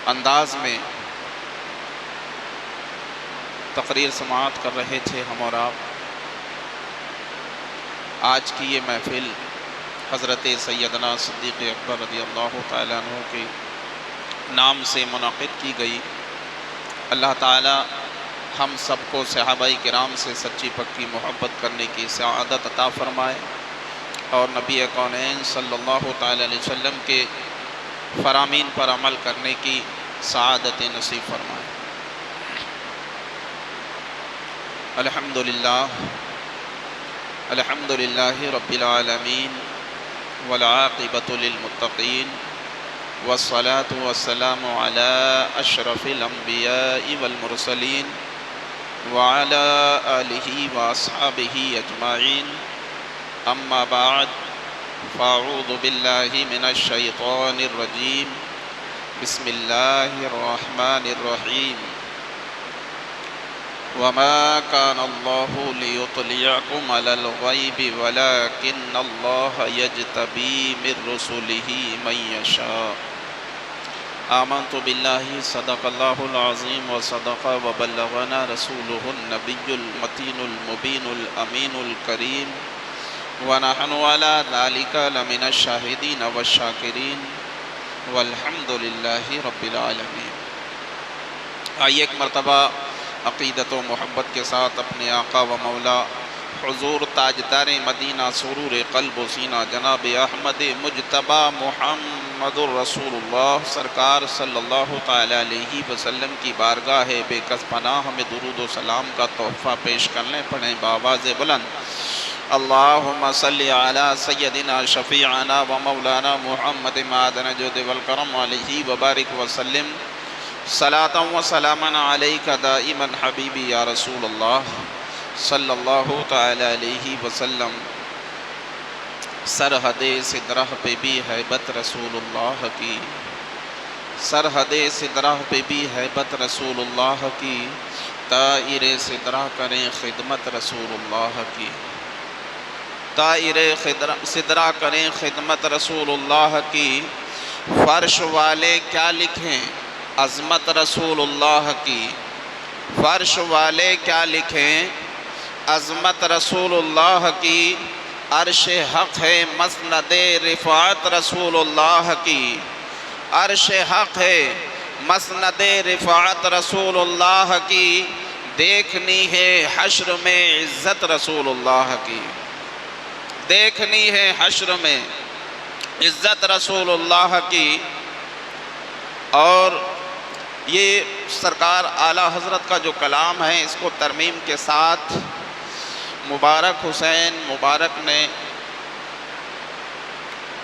انداز میں تقریر سماعت کر رہے تھے ہم اور آپ۔ آج کی یہ محفل حضرت سیدنا صدیق اکبر رضی اللہ تعالیٰ عنہ کے نام سے منعقد کی گئی۔ اللہ تعالیٰ ہم سب کو صحابہ کرام سے سچی پکی محبت کرنے کی سعادت عطا فرمائے، اور نبی کونین صلی اللہ تعالیٰ علیہ وسلم کے فرامین پر عمل کرنے کی سعادت نصیب فرمائے۔ الحمدللہ رب العالمین والعاقبۃ للمتقین والصلاة والسلام علی اشرف الانبیاء والمرسلین وعلی آلہ واصحابہ اجمعین، اما بعد فاعوذ باللہ من الشیطان الرجیم، بسم اللہ الرحمن الرحیم۔ وما كان الله ليطلعكم على الغيب ولكن الله يجتبي من رسله من يشاء۔ آمنت بالله صدق الله العظيم وصدق وبلغنا رسوله النبي المتين المبين الأمين الكريم، ونحن على ذلك لمن الشاهدين والشاكرين والحمد لله رب العالمين۔ آئیے ایک مرتبہ عقیدت و محبت کے ساتھ اپنے آقا و مولا حضور تاجدار مدینہ سرور قلب و سینہ جناب احمد مجتبی محمد الرسول اللہ سرکار صلی اللہ تعالیٰ علیہ وسلم کی بارگاہ بے کس پناہ ہمیں درود و سلام کا تحفہ پیش کرنے پڑھیں بآواز بلند۔ اللہم صلی علی سیدنا شفیعنا و مولانا محمد معدن جود والکرم علیہ وبارک وسلم، صلاۃ و سلاما علیک دائما حبیبی یا رسول اللہ صلی اللہ تعالی علیہ وسلم۔ سرحد سدرہ پہ بھی ہیبت رسول اللہ کی، سرحد سدرہ پہ بھی ہیبت رسول اللہ کی، طائر سدرہ کریں خدمت رسول اللہ کی، طائر سدرہ کریں خدمت رسول اللہ کی۔ فرش والے کیا لکھیں عظمت رسول اللہ کی، فرش والے کیا لکھیں عظمت رسول اللہ کی۔ عرش حق ہے مسند رفعت رسول اللہ کی، عرش حق ہے مسند رفعت رسول اللہ کی۔ دیکھنی ہے حشر میں عزت رسول اللہ کی، دیکھنی ہے حشر میں عزت رسول اللہ کی۔ اور یہ سرکار اعلیٰ حضرت کا جو کلام ہے، اس کو ترمیم کے ساتھ مبارک حسین مبارک نے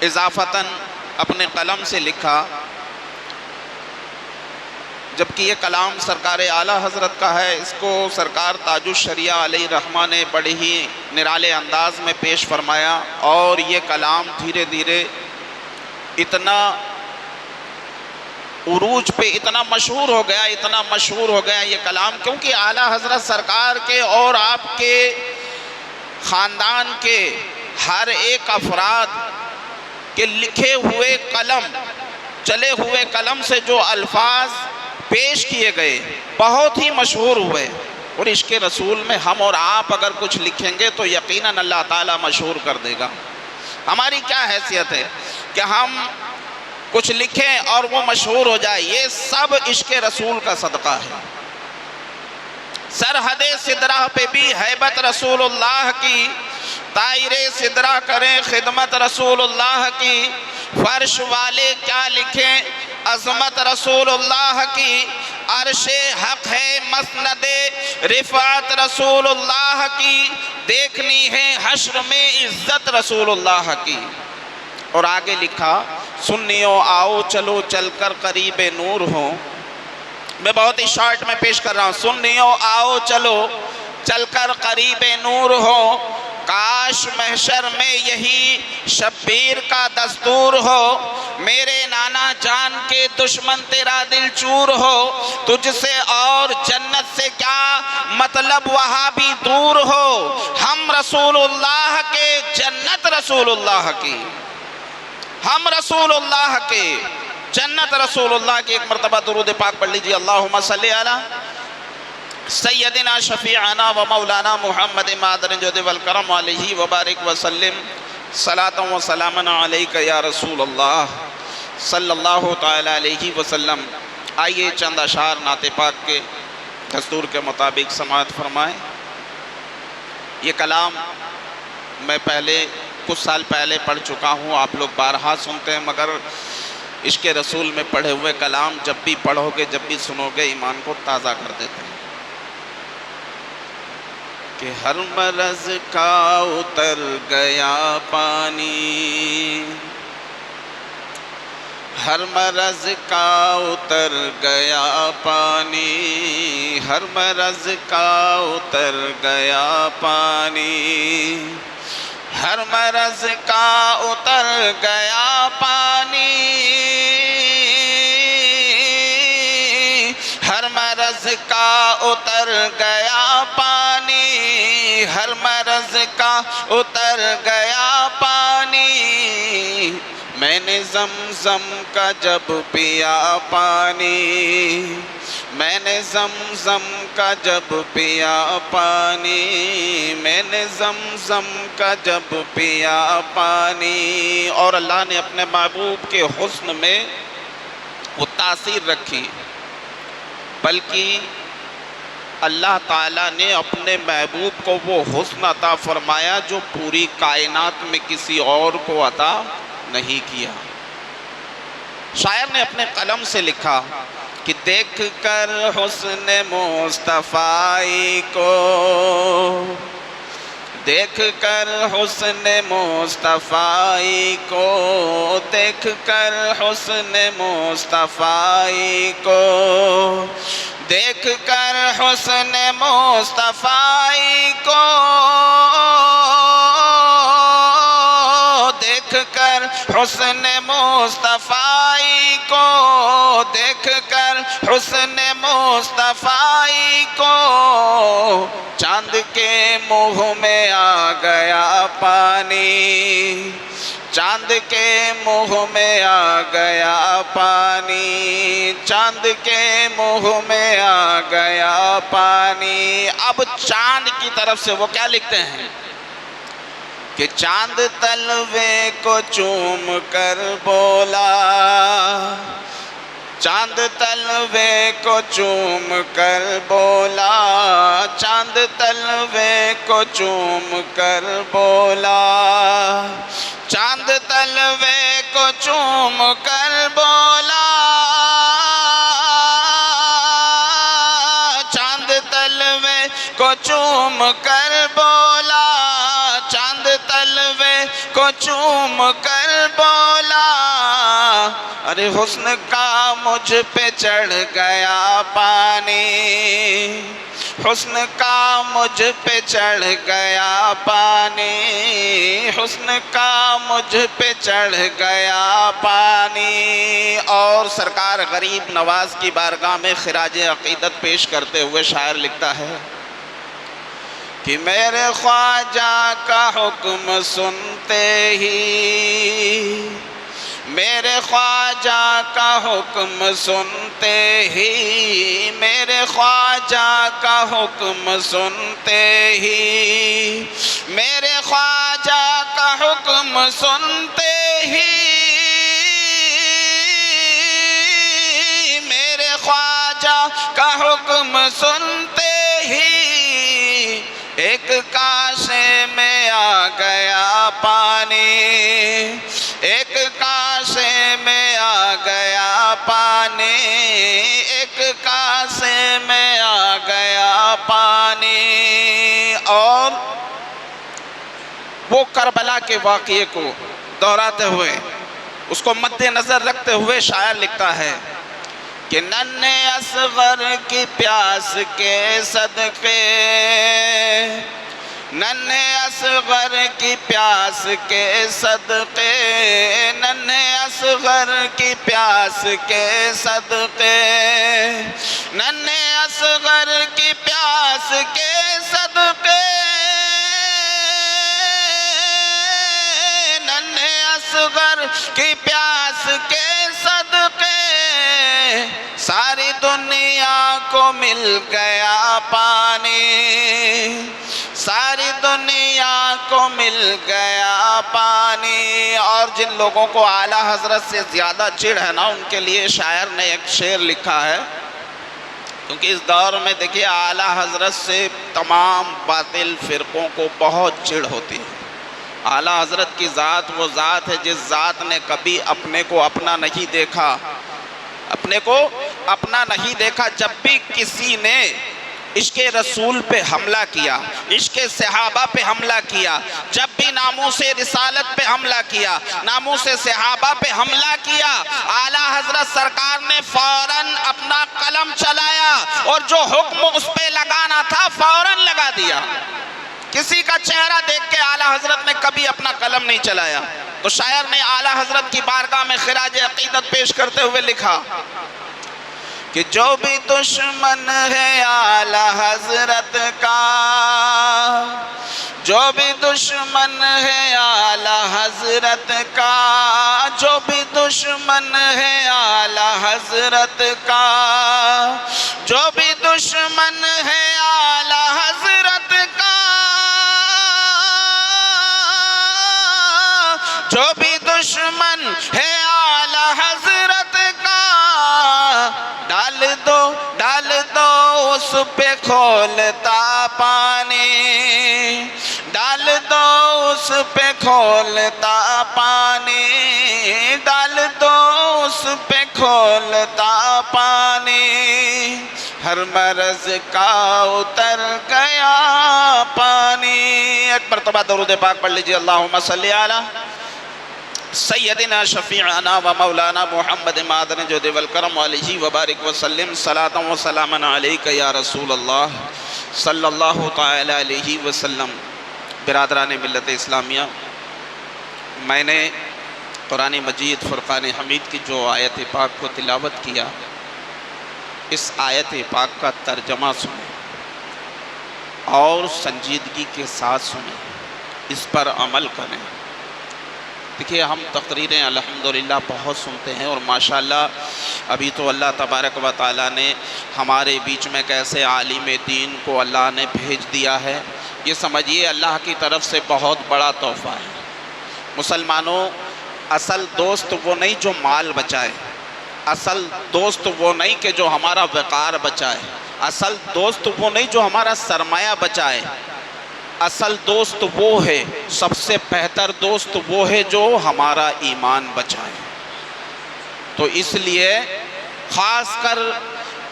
اضافتاً اپنے قلم سے لکھا، جبکہ یہ کلام سرکار اعلیٰ حضرت کا ہے۔ اس کو سرکار تاج الشریعہ علیہ رحمہ نے بڑے ہی نرالے انداز میں پیش فرمایا، اور یہ کلام دھیرے دھیرے اتنا عروج پہ اتنا مشہور ہو گیا، اتنا مشہور ہو گیا یہ کلام، کیونکہ اعلیٰ حضرت سرکار کے اور آپ کے خاندان کے ہر ایک افراد کے لکھے ہوئے قلم، چلے ہوئے قلم سے جو الفاظ پیش کیے گئے بہت ہی مشہور ہوئے۔ اور عشق رسول میں ہم اور آپ اگر کچھ لکھیں گے تو یقیناً اللہ تعالیٰ مشہور کر دے گا۔ ہماری کیا حیثیت ہے کہ ہم کچھ لکھیں اور وہ مشہور ہو جائے؟ یہ سب عشق رسول کا صدقہ ہے۔ سرحد سدرہ پہ بھی ہیبت رسول اللہ کی، طائر سدرہ کریں خدمت رسول اللہ کی۔ فرش والے کیا لکھیں عظمت رسول اللہ کی، عرش حق ہے مسند رفعت رسول اللہ کی۔ دیکھنی ہے حشر میں عزت رسول اللہ کی۔ اور آگے لکھا، سنیوں آؤ چلو چل کر قریب نور ہوں۔ میں بہت ہی شارٹ میں پیش کر رہا ہوں۔ سنیوں آؤ چلو چل کر قریب نور ہو، کاش محشر میں یہی شبیر کا دستور ہو۔ میرے نانا جان کے دشمن تیرا دل چور ہو، تجھ سے اور جنت سے کیا مطلب وہاں بھی دور ہو۔ ہم رسول اللہ کے جنت رسول اللہ کی، ہم رسول اللہ کے جنت رسول اللہ کی ایک مرتبہ درود پاک پڑھ لیجیے، اللہم صلی علی سیدنا شفیعنا و مولانا محمد مادر جود والکرم علیہ وبارک وسلم صلاۃ و سلاما علیک یا رسول اللہ صلی اللہ تعالی علیہ وسلم۔ آئیے چند اشعار نعت پاک کے دستور کے مطابق سماعت فرمائیں۔ یہ کلام میں کچھ سال پہلے پڑھ چکا ہوں، آپ لوگ بارہا سنتے ہیں، مگر عشق رسول میں پڑھے ہوئے کلام جب بھی پڑھو گے، جب بھی سنو گے، ایمان کو تازہ کر دیتے ہیں۔ کہ ہر مرض کا اتر گیا پانی، ہر مرض کا اتر گیا پانی، ہر مرض کا اتر گیا پانی، ہر مرض کا اتر گیا پانی، ہر مرض کا اتر گیا پانی، ہر مرض کا اتر گیا پانی، میں نے زمزم کا جب پیا پانی، میں نے زمزم کا جب پیا پانی، میں نے زمزم کا جب پیا پانی۔ اور اللہ نے اپنے محبوب کے حسن میں وہ تاثیر رکھی، بلکہ اللہ تعالیٰ نے اپنے محبوب کو وہ حسن عطا فرمایا جو پوری کائنات میں کسی اور کو عطا نہیں کیا۔ شاعر نے اپنے قلم سے لکھا کہ دیکھ کر حسن مصطفی کو، دیکھ کر حسن مصطفی کو، دیکھ کر حسن مصطفی کو، دیکھ کر حسن مصطفی کو، دیکھ کر حسن مصطفی کو، دیکھ کر حسن مصطفی کو، چاند کے منہ میں آ گیا پانی، چاند کے منہ میں آ گیا پانی، چاند کے منہ میں آ گیا پانی۔ اب چاند کی طرف سے وہ کیا لکھتے ہیں کہ چاند تلوے کو چوم کر بولا، چاند تلوے کو چوم کر بولا، چاند تلوے کو چوم کر بولا، چاند تلوے کو چوم کر بولا، چاند تلوے کو چوم کر بولا، چاند تلوے کو چوم کر بولا، ارے حسن کا مجھ پہ چڑھ گیا پانی، حسن کا مجھ پہ چڑھ گیا پانی، حسن کا مجھ پہ چڑھ گیا پانی۔ اور سرکار غریب نواز کی بارگاہ میں خراج عقیدت پیش کرتے ہوئے شاعر لکھتا ہے کہ میرے خواجہ کا حکم سنتے ہی، میرے خواجہ کا حکم سنتے ہی، میرے خواجہ کا حکم سنتے ہی، میرے خواجہ کا حکم سنتے ہی، میرے خواجہ کا حکم سنتے ہی، ایک کاسے میں آ گیا پانی، ایک کاسے میں آ گیا پانی، ایک کاسے میں آ گیا پانی۔ اور وہ کربلا کے واقعے کو دہراتے ہوئے، اس کو مد نظر رکھتے ہوئے شاعر لکھتا ہے کہ ننھے اصغر کی پیاس کے صدقے، ننھے اصغر کی پیاس کے صدقے، ننھے اصغر کی پیاس کے صدقے، ننھے اصغر کی پیاس کے صدقے، ننھے اصغر کی پیاس کے صدقے، کو مل گیا پانی، ساری دنیا کو مل گیا پانی۔ اور جن لوگوں کو اعلیٰ حضرت سے زیادہ چڑ ہے نا، ان کے لیے شاعر نے ایک شعر لکھا ہے، کیونکہ اس دور میں دیکھیے اعلیٰ حضرت سے تمام باطل فرقوں کو بہت چڑ ہوتی ہے۔ اعلیٰ حضرت کی ذات وہ ذات ہے جس ذات نے کبھی اپنے کو اپنا نہیں دیکھا، اپنے کو اپنا نہیں دیکھا۔ جب بھی کسی نے عشق رسول پہ حملہ کیا، عشق صحابہ پہ حملہ کیا، جب بھی ناموس رسالت پہ حملہ کیا، ناموس صحابہ پہ حملہ کیا، اعلیٰ حضرت سرکار نے فوراً اپنا قلم چلایا اور جو حکم اس پہ لگانا تھا فوراً لگا دیا۔ کسی کا چہرہ دیکھ کے اعلیٰ حضرت نے کبھی اپنا قلم نہیں چلایا۔ تو شاعر نے اعلیٰ حضرت کی بارگاہ میں خراج عقیدت پیش کرتے ہوئے لکھا کہ جو بھی دشمن ہے اعلیٰ حضرت کا، جو بھی دشمن ہے اعلیٰ حضرت کا، جو بھی دشمن ہے اعلیٰ حضرت کا، جو بھی دشمن ہے اعلیٰ حضرت کا، جو بھی دشمن ہے اعلیٰ حضرت کا، ڈال دو اس پہ کھولتا پانی، ڈال دو اس پہ کھولتا پانی، ڈال دو اس پہ کھولتا پانی، ہر مرض کا اتر گیا پانی۔ ایک مرتبہ درود پاک پڑھ لیجئے، اللہم صلی علی سیدنا شفیعنا و مولانا محمد معدن جود والکرم علیہ وبارک وسلم، صلاۃ و سلاما علیک یا رسول اللہ صلی اللہ تعالی علیہ وسلم۔ برادران ملت اسلامیہ، میں نے قرآن مجید فرقان حمید کی جو آیت پاک کو تلاوت کیا، اس آیت پاک کا ترجمہ سنیں اور سنجیدگی کے ساتھ سنیں، اس پر عمل کریں۔ دیکھیے ہم تقریریں الحمدللہ بہت سنتے ہیں، اور ماشاءاللہ ابھی تو اللہ تبارک و تعالیٰ نے ہمارے بیچ میں کیسے عالم دین کو اللہ نے بھیج دیا ہے، یہ سمجھیے اللہ کی طرف سے بہت بڑا تحفہ ہے۔ مسلمانوں، اصل دوست وہ نہیں جو مال بچائے، اصل دوست وہ نہیں کہ جو ہمارا وقار بچائے، اصل دوست وہ نہیں جو ہمارا سرمایہ بچائے، اصل دوست وہ ہے، سب سے بہتر دوست وہ ہے جو ہمارا ایمان بچائے۔ تو اس لیے خاص کر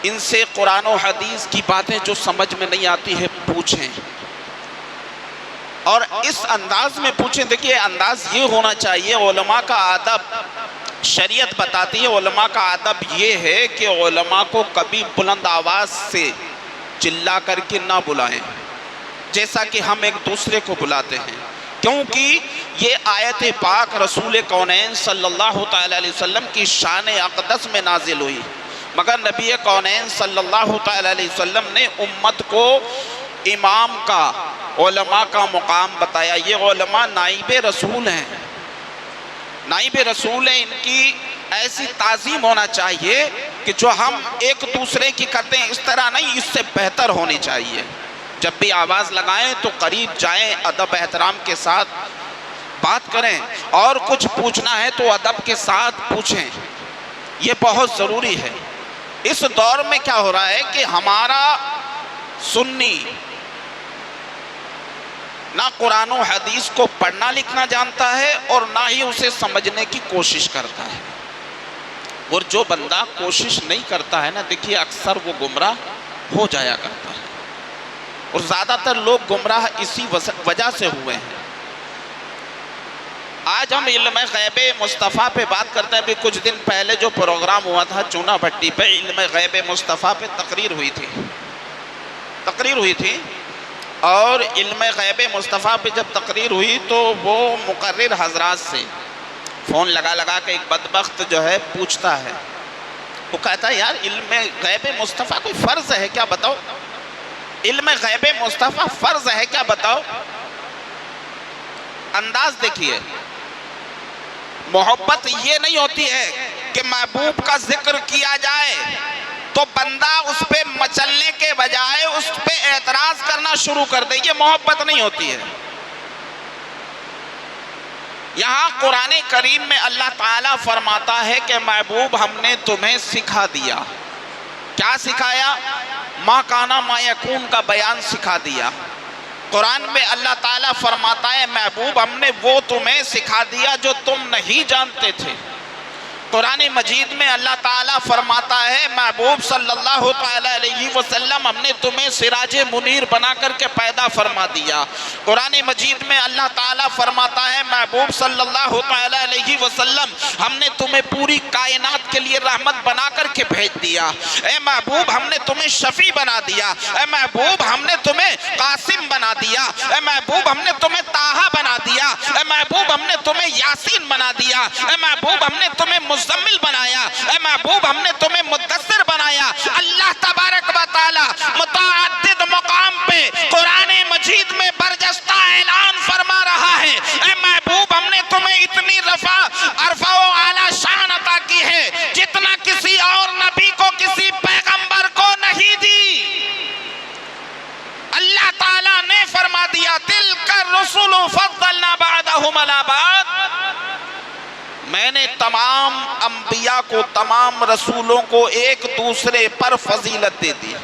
ان سے قرآن و حدیث کی باتیں جو سمجھ میں نہیں آتی ہے پوچھیں، اور اس انداز میں پوچھیں۔ دیکھیے انداز یہ ہونا چاہیے، علماء کا ادب شریعت بتاتی ہے، علماء کا ادب یہ ہے کہ علماء کو کبھی بلند آواز سے چلا کر کے نہ بلائیں، جیسا کہ ہم ایک دوسرے کو بلاتے ہیں، کیونکہ یہ آیت پاک رسول کونین صلی اللہ تعالی علیہ وسلم کی شان اقدس میں نازل ہوئی، مگر نبی کونین صلی اللہ تعالی علیہ وسلم نے امت کو امام کا، علماء کا مقام بتایا۔ یہ علماء نائب رسول ہیں، نائب رسول ہیں، ان کی ایسی تعظیم ہونا چاہیے کہ جو ہم ایک دوسرے کی کرتے ہیں اس طرح نہیں، اس سے بہتر ہونی چاہیے۔ جب بھی آواز لگائیں تو قریب جائیں، ادب احترام کے ساتھ بات کریں، اور کچھ پوچھنا ہے تو ادب کے ساتھ پوچھیں، یہ بہت ضروری ہے۔ اس دور میں کیا ہو رہا ہے کہ ہمارا سنی نہ قرآن و حدیث کو پڑھنا لکھنا جانتا ہے اور نہ ہی اسے سمجھنے کی کوشش کرتا ہے، اور جو بندہ کوشش نہیں کرتا ہے نا، دیکھیے اکثر وہ گمراہ ہو جایا کرتا ہے، اور زیادہ تر لوگ گمراہ اسی وجہ سے ہوئے ہیں۔ آج ہم علم غیب مصطفیٰ پہ بات کرتے ہیں۔ ابھی کچھ دن پہلے جو پروگرام ہوا تھا چونا بھٹی پہ، علم غیب مصطفیٰ پہ تقریر ہوئی تھی، اور علم غیب مصطفیٰ پہ جب تقریر ہوئی تو وہ مقرر حضرات سے فون لگا کے ایک بدبخت جو ہے پوچھتا ہے، وہ کہتا ہے یار علم غیب مصطفیٰ کوئی فرض ہے کیا بتاؤ، علم غیب مصطفیٰ فرض ہے کیا بتاؤ۔ انداز دیکھیے، محبت یہ نہیں ہوتی ہے کہ محبوب کا ذکر کیا جائے تو بندہ اس پہ مچلنے کے بجائے اس پہ اعتراض کرنا شروع کر دے، یہ محبت نہیں ہوتی ہے۔ یہاں قرآن کریم میں اللہ تعالیٰ فرماتا ہے کہ محبوب ہم نے تمہیں سکھا دیا۔ کیا سکھایا؟ ما کانا ما یکون کا بیان سکھا دیا۔ قرآن میں اللہ تعالیٰ فرماتا ہے محبوب ہم نے وہ تمہیں سکھا دیا جو تم نہیں جانتے تھے۔ قرآن مجید میں اللہ تعالیٰ فرماتا ہے محبوب صلی اللہ علیہ وسلم ہم نے تمہیں سراج منیر بنا کر کے پیدا فرما دیا۔ قرآن مجید میں اللہ تعالیٰ فرماتا ہے محبوب صلی اللہ علیہ وسلم ہم نے تمہیں پوری کائنات کے لیے رحمت بنا کر کے بھیج دیا۔ اے محبوب ہم نے تمہیں شفیع بنا دیا۔ اے محبوب ہم نے تمہیں قاسم بنا دیا۔ اے محبوب ہم نے تمہیں طٰہٰ بنا دیا۔ اے محبوب ہم نے تمہیں یاسین بنا دیا۔ اے محبوب ہم نے تمہیں مزمل بنایا۔ اے محبوب ہم نے تمہیں مدثر بنایا۔ اللہ تبارک و تعالی متعدد مقام پہ قرآن مجید میں برجستہ اعلان فرما رہا ہے اے محبوب ہم نے تمہیں اتنی عرفہ و اعلیٰ شان عطا کی ہے جتنا کسی اور نبی کو کسی پیغمبر کو نہیں دی۔ اللہ تعالیٰ نے فرما دیا تلک الرسل فضلنا بعضهم علی بعض، میں نے تمام انبیاء کو تمام رسولوں کو ایک دوسرے پر فضیلت دے دی۔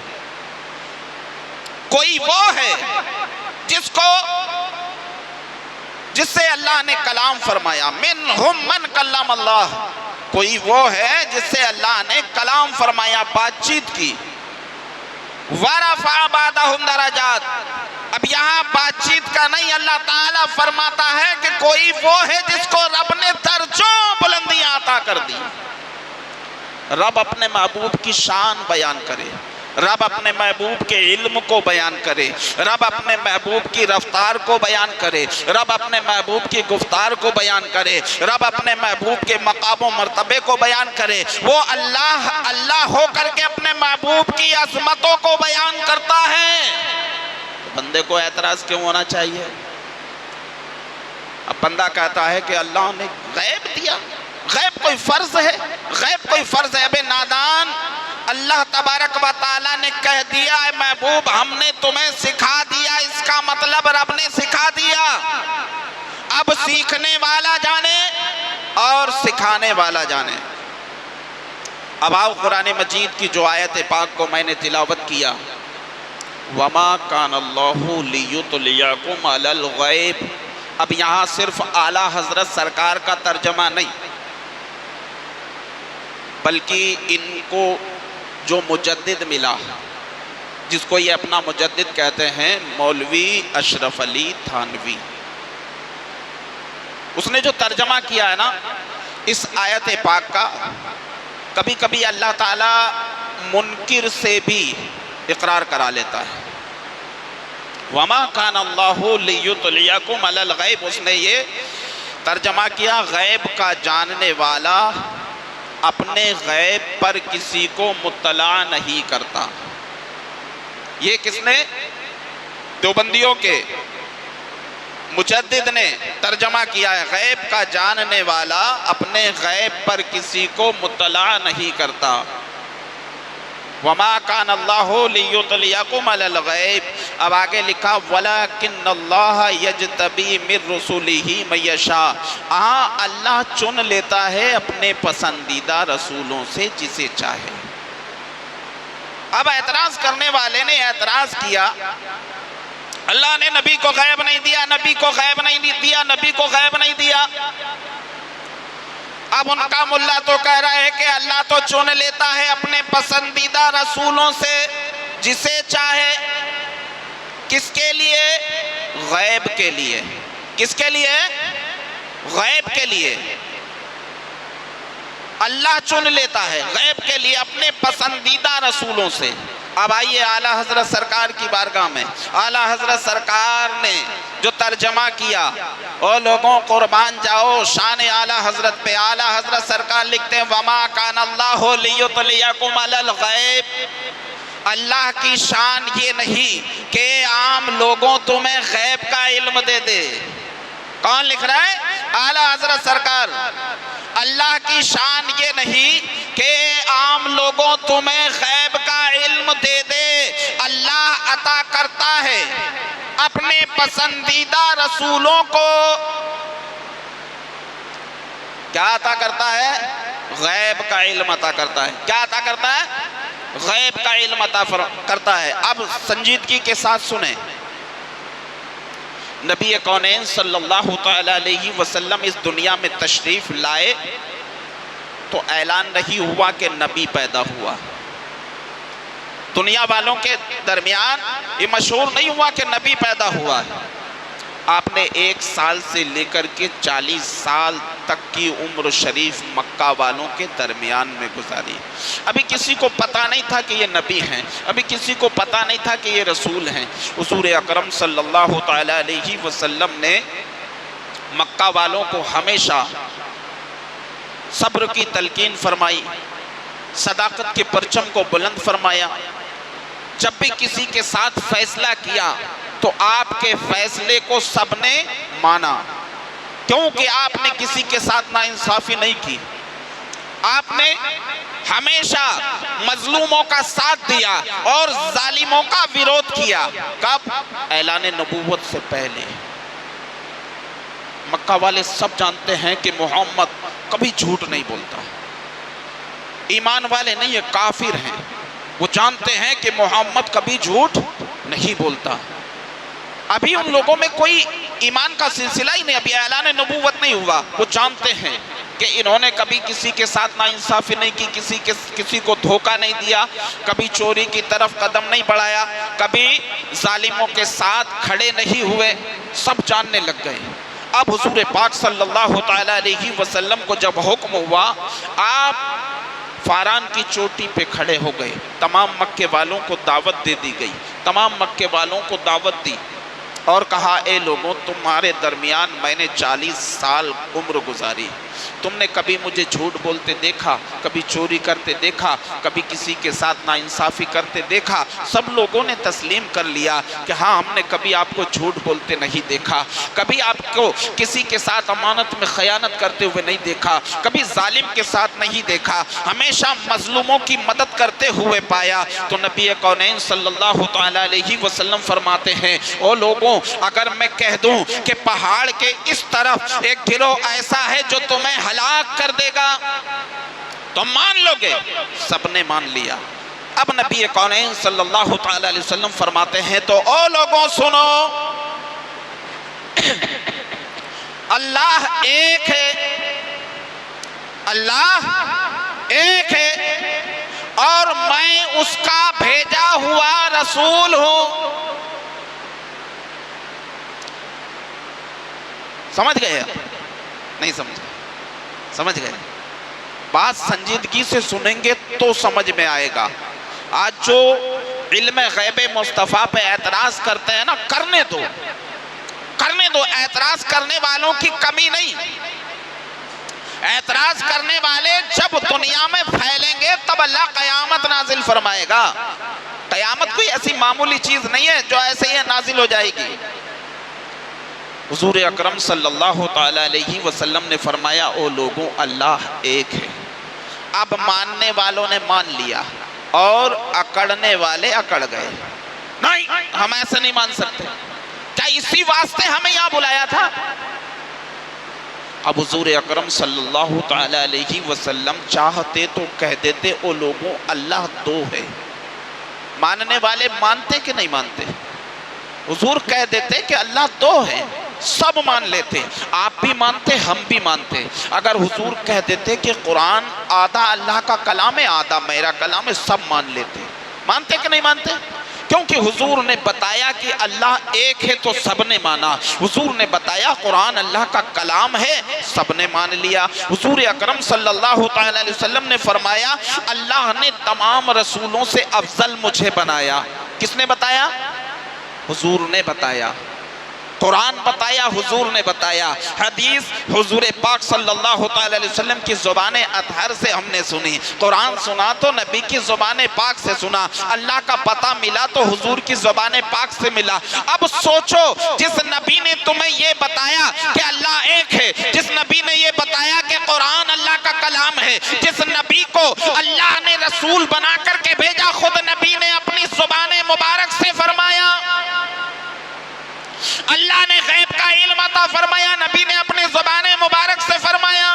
کوئی وہ ہے جس سے اللہ نے کلام فرمایا، منہم من کلم اللہ، کوئی وہ ہے جس سے اللہ نے کلام فرمایا، بات چیت کی۔ ورفع بعضهم درجات، اب یہاں بات چیت کا نہیں، اللہ تعالیٰ فرماتا ہے کہ کوئی وہ ہے جس کو رب نے درجوں بلندیاں عطا کر دی۔ رب اپنے محبوب کی شان بیان کرے، رب اپنے محبوب کے علم کو بیان کرے، رب اپنے محبوب کی رفتار کو بیان کرے، رب اپنے محبوب کی گفتار کو بیان کرے، رب اپنے محبوب کے مقام و مرتبے کو بیان کرے۔ وہ اللہ ہو کر کے اپنے محبوب کی عظمتوں کو بیان کرتا ہے۔ بندے کو اعتراض کیوں ہونا چاہیے؟ اب بندہ کہتا ہے کہ اللہ نے غیب دیا، غیب کوئی فرض ہے؟ غیب کوئی فرض ہے؟ ابے نادان، اللہ تبارک و تعالیٰ نے کہہ دیا اے محبوب ہم نے تمہیں سکھا دیا، اس کا مطلب رب نے سکھا دیا۔ اب سیکھنے والا جانے اور سکھانے والا جانے۔ اب آؤ قرآن مجید کی جو آیت پاک کو میں نے تلاوت کیا، وَمَا كَانَ اللَّهُ لِيُطْلِعَكُمْ عَلَى الْغَيْبِ، اب یہاں صرف اعلیٰ حضرت سرکار کا ترجمہ نہیں، بلکہ ان کو جو مجدد ملا، جس کو یہ اپنا مجدد کہتے ہیں، مولوی اشرف علی تھانوی، اس نے جو ترجمہ کیا ہے نا اس آیت پاک کا، کبھی کبھی اللہ تعالیٰ منکر سے بھی اقرار کرا لیتا ہے۔ وَمَا كَانَ اللَّهُ لِيُطْلِعَكُمْ عَلَى الْغَيْبِ، اس نے یہ ترجمہ کیا غیب کا جاننے والا اپنے غیب پر کسی کو مطلع نہیں کرتا۔ یہ کس نے؟ دیوبندیوں کے مجدد نے ترجمہ کیا ہے، غیب کا جاننے والا اپنے غیب پر کسی کو مطلع نہیں کرتا۔ وَمَا كَانَ اللَّهُ لِيُطْلِعَكُمْ عَلَى الْغَيْبِ، اب آگے لکھا وَلَكِنَّ اللَّهَ يَجْتَبِي مِن رُّسُلِهِ مَن يَشَاءُ، اللہ چن لیتا ہے اپنے پسندیدہ رسولوں سے جسے چاہے۔ اب اعتراض کرنے والے نے اعتراض کیا اللہ نے نبی کو غیب نہیں دیا، نبی کو غیب نہیں دیا، نبی کو غیب نہیں دیا۔ اب ان کا ملا تو کہہ رہا ہے کہ اللہ تو چن لیتا ہے اپنے پسندیدہ رسولوں سے جسے چاہے، کس کے لیے؟ غیب کے لیے۔ کس کے لیے؟ غیب کے لیے۔ اللہ چن لیتا ہے غیب کے لیے اپنے پسندیدہ رسولوں سے۔ اب آئیے اعلیٰ حضرت سرکار کی بارگاہ میں، اعلیٰ حضرت سرکار نے جو ترجمہ کیا، او لوگوں قربان جاؤ شان اعلیٰ حضرت پہ۔ اعلیٰ حضرت سرکار لکھتے ہیں وَمَا كَانَ اللَّهُ لِيُطْلِعَكُمْ عَلَى الْغَيْبِ، اللہ کی شان یہ نہیں کہ عام لوگوں تمہیں غیب کا علم دے دے۔ کون لکھ رہا ہے؟ اعلیٰ حضرت سرکار۔ اللہ کی شان یہ نہیں کہ عام لوگوں تمہیں غیب اپنے پسندیدہ رسولوں کو کیا عطا کرتا ہے؟ غیب کا علم عطا کرتا ہے۔ کیا عطا کرتا ہے؟ غیب کا علم عطا کرتا ہے۔ اب سنجیدگی کے ساتھ سنیں، نبی کونین صلی اللہ تعالی علیہ وسلم اس دنیا میں تشریف لائے تو اعلان نہیں ہوا کہ نبی پیدا ہوا۔ دنیا والوں کے درمیان یہ مشہور نہیں ہوا کہ نبی پیدا ہوا ہے۔ آپ نے 1 سال سے لے کر کے 40 سال تک کی عمر شریف مکہ والوں کے درمیان میں گزاری۔ ابھی کسی کو پتا نہیں تھا کہ یہ نبی ہیں، ابھی کسی کو پتا نہیں تھا کہ یہ رسول ہیں۔ حضور اکرم صلی اللہ تعالی علیہ وسلم نے مکہ والوں کو ہمیشہ صبر کی تلقین فرمائی، صداقت کے پرچم کو بلند فرمایا۔ جب بھی کسی کے ساتھ فیصلہ کیا تو آپ کے فیصلے کو سب نے مانا، کیونکہ آپ نے کسی کے ساتھ ناانصافی نہیں کی۔ آپ نے ہمیشہ مظلوموں کا ساتھ دیا اور ظالموں کا ویرودھ کیا۔ کب؟ اعلان نبوت سے پہلے۔ مکہ والے سب جانتے ہیں کہ محمد کبھی جھوٹ نہیں بولتا، ایمان والے نہیں، یہ کافر ہیں، وہ جانتے ہیں کہ محمد کبھی جھوٹ نہیں بولتا۔ ابھی ان لوگوں میں کوئی ایمان کا سلسلہ ہی نہیں، ابھی اعلان نبوت نہیں ہوا۔ وہ جانتے ہیں کہ انہوں نے کبھی کسی کے ساتھ ناانصافی نہیں کی، کسی کو دھوکہ نہیں دیا، کبھی چوری کی طرف قدم نہیں بڑھایا، کبھی ظالموں کے ساتھ کھڑے نہیں ہوئے، سب جاننے لگ گئے۔ اب حضور پاک صلی اللہ تعالی علیہ وسلم کو جب حکم ہوا، آپ فاران کی چوٹی پہ کھڑے ہو گئے، تمام مکے والوں کو دعوت دے دی گئی، تمام مکے والوں کو دعوت دی اور کہا اے لوگوں، تمہارے درمیان میں نے 40 سال عمر گزاری، تم نے کبھی مجھے جھوٹ بولتے دیکھا، کبھی چوری کرتے دیکھا، کبھی کسی کے ساتھ ناانصافی کرتے دیکھا؟ سب لوگوں نے تسلیم کر لیا کہ ہاں، ہم نے کبھی آپ کو جھوٹ بولتے نہیں دیکھا، کبھی آپ کو کسی کے ساتھ امانت میں خیانت کرتے ہوئے نہیں دیکھا، کبھی ظالم کے ساتھ نہیں دیکھا، ہمیشہ مظلوموں کی مدد کرتے ہوئے پایا۔ تو نبی کونین صلی اللہ تعالی علیہ وسلم فرماتے ہیں، او لوگوں، اگر میں کہہ دوں کہ پہاڑ کے اس طرف ایک گروہ ایسا ہے جو تمہیں ہلاک کر دے گا تو مان لو گے؟ سب نے مان لیا۔ اب نبی کونین صلی اللہ تعالی علیہ وسلم فرماتے ہیں، تو او لوگوں سنو، اللہ ایک ہے، اللہ ایک ہے اور میں اس کا بھیجا ہوا رسول ہوں۔ سمجھ گئے؟ نہیں سمجھ گئے؟ بات سنجیدگی سے سنیں گے تو سمجھ میں آئے گا۔ آج جو علم غیب مصطفیٰ پہ اعتراض کرتے ہیں نا، کرنے دو، اعتراض کرنے والوں کی کمی نہیں۔ اعتراض کرنے والے جب دنیا میں پھیلیں گے تب اللہ قیامت نازل فرمائے گا۔ قیامت کوئی ایسی معمولی چیز نہیں ہے جو ایسے ہی نازل ہو جائے گی۔ حضور اکرم صلی اللہ تعالی علیہ وسلم نے فرمایا، او لوگوں، اللہ ایک ہے۔ اب ماننے والوں نے مان لیا اور اکڑنے والے اکڑ گئے۔ نہیں، ہم ایسا نہیں مان سکتے، کیا اسی واسطے ہمیں یہاں بلایا تھا؟ اب حضور اکرم صلی اللہ تعالی علیہ وسلم چاہتے تو کہہ دیتے، او لوگوں، اللہ دو ہے۔ ماننے والے مانتے کہ نہیں مانتے؟ حضور کہہ دیتے کہ اللہ دو ہے، سب مان لیتے، آپ بھی مانتے، ہم بھی مانتے۔ اگر حضور کہہ دیتے کہ قرآن آدھا اللہ کا کلام ہے، آدھا میرا کلام ہے، سب مان لیتے۔ مانتے کہ نہیں مانتے؟ کیونکہ حضور نے بتایا کہ اللہ ایک ہے تو سب نے مانا۔ حضور نے بتایا قرآن اللہ کا کلام ہے، سب نے مان لیا۔ حضور اکرم صلی اللہ تعالی علیہ وسلم نے فرمایا، اللہ نے تمام رسولوں سے افضل مجھے بنایا۔ کس نے بتایا؟ حضور نے بتایا۔ قرآن بتایا، حضور نے بتایا۔ حدیث حضور پاک صلی اللہ تعالی علیہ وسلم کی زبان اطہر سے ہم نے سنی۔ قرآن سنا تو نبی کی زبان پاک سے سنا۔ اللہ کا پتہ ملا تو حضور کی زبان پاک سے ملا۔ اب سوچو، جس نبی نے تمہیں یہ بتایا کہ اللہ ایک ہے، جس نبی نے یہ بتایا کہ قرآن اللہ کا کلام ہے، جس نبی کو اللہ نے رسول بنا کر کے بھیجا، خود نبی نے اپنی زبان مبارک سے فرمایا، عطا فرمایا، نبی نے اپنی زبان مبارک سے فرمایا۔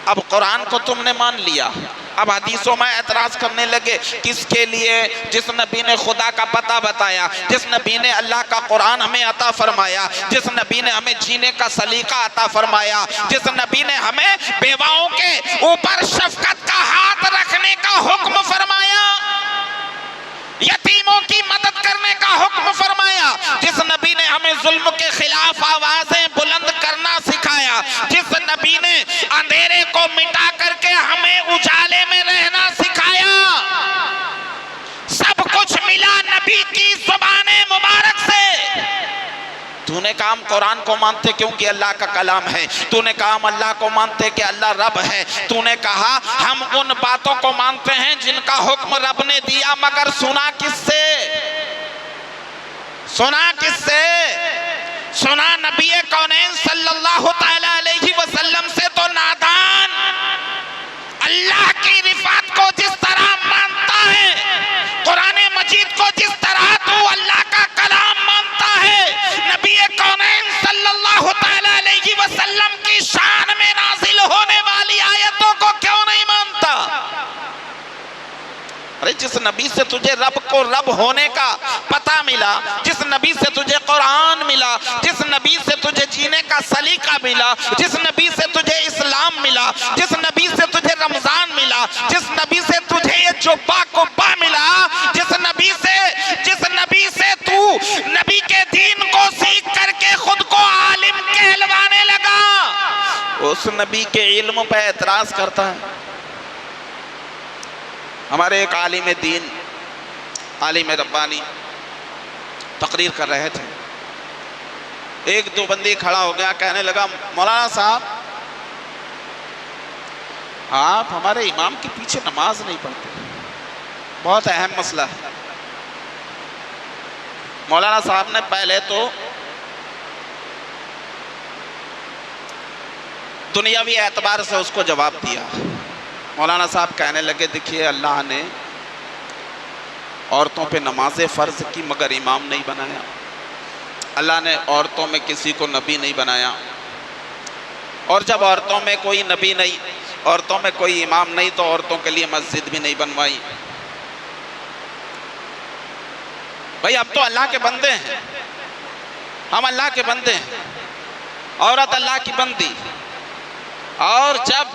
اب قرآن کو تم نے مان لیا، اب حدیثوں میں اعتراض کرنے لگے، کس کے لیے؟ جس نبی نے خدا کا پتہ بتایا، جس نبی نے اللہ کا قرآن ہمیں عطا فرمایا، جس نبی نے ہمیں جینے کا سلیقہ عطا فرمایا، جس نبی نے ہمیں بیواؤں کے اوپر شفقت کا ہاتھ رکھنے کا حکم فرمایا، یتیموں کی مدد کرنے کا حکم فرمایا، جس نبی نے ہمیں ظلم کے خلاف آوازیں بلند کرنا سکھایا، جس نبی نے اندھیرے کو مٹا کر کے ہمیں اجالے میں رہنا سکھایا، سب کچھ ملا نبی کی زبان مبارک سے۔ تو نے کہا ہم قرآن کو مانتے کیونکہ اللہ کا کلام ہے، تو نے کہا ہم اللہ کو مانتے کہ اللہ رب ہے، تو نے کہا ہم ان باتوں کو مانتے ہیں جن کا حکم رب نے دیا، مگر سنا کس سے؟ سنا کس سے؟ سنا نبی کونین صلی اللہ تعالیٰ علیہ وسلم سے۔ تو نادان اللہ کی رفعت کو جس طرح مانتا ہے، قرآن مجید کو جس طرح تو اللہ کا کلام مانتا ہے، نبی کونین صلی اللہ تعالیٰ علیہ وسلم کی شان میں نازل ہونے والی آیتوں کو کیوں نہیں مانتا؟ ارے جس نبی سے تجھے رب کو رب ہونے کا پتہ ملا، جس نبی سے تجھے قرآن ملا، جس نبی سے تجھے جینے کا سلیقہ ملا، جس نبی سے تجھے اسلام ملا، جس نبی سے تجھے رمضان ملا، جس نبی سے تجھے یہ جبہ قبہ ملا، جس نبی سے تو نبی کے دین کو سیکھ کر کے خود کو عالم کہلوانے لگا، اس نبی کے علم پہ اعتراض کرتا ہے۔ ہمارے ایک عالم دین، عالم ربانی تقریر کر رہے تھے، ایک دو بندی کھڑا ہو گیا، کہنے لگا مولانا صاحب آپ ہمارے امام کے پیچھے نماز نہیں پڑھتے، بہت اہم مسئلہ ہے۔ مولانا صاحب نے پہلے تو دنیاوی اعتبار سے اس کو جواب دیا۔ مولانا صاحب کہنے لگے دیکھیے اللہ نے عورتوں پہ نماز فرض کی مگر امام نہیں بنایا، اللہ نے عورتوں میں کسی کو نبی نہیں بنایا، اور جب عورتوں میں کوئی نبی نہیں، عورتوں میں کوئی امام نہیں، تو عورتوں کے لیے مسجد بھی نہیں بنوائی۔ بھائی اب تو اللہ کے بندے ہیں، ہم اللہ کے بندے ہیں، عورت اللہ کی بندی، اور جب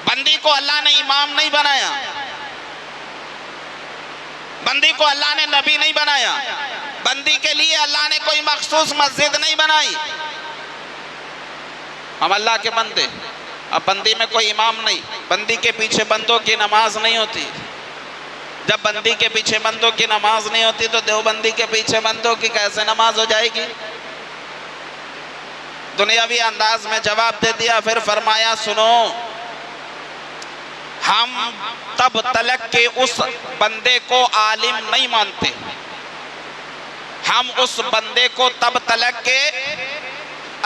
بندی کو اللہ نے امام نہیں بنایا، بندی کو اللہ نے نبی نہیں بنایا، بندی کے لیے اللہ نے کوئی مخصوص مسجد نہیں بنائی، ہم اللہ کے بندے، اب بندی میں کوئی امام نہیں، بندی کے پیچھے بندوں کی نماز نہیں ہوتی، جب بندی کے پیچھے بندوں کی نماز نہیں ہوتی تو دیوبندی کے پیچھے بندوں کی کیسے نماز ہو جائے گی؟ دنیاوی انداز میں جواب دے دیا، پھر فرمایا سنو، ہم تب تلک کے اس بندے کو عالم نہیں مانتے، ہم اس بندے کو تب تلک کے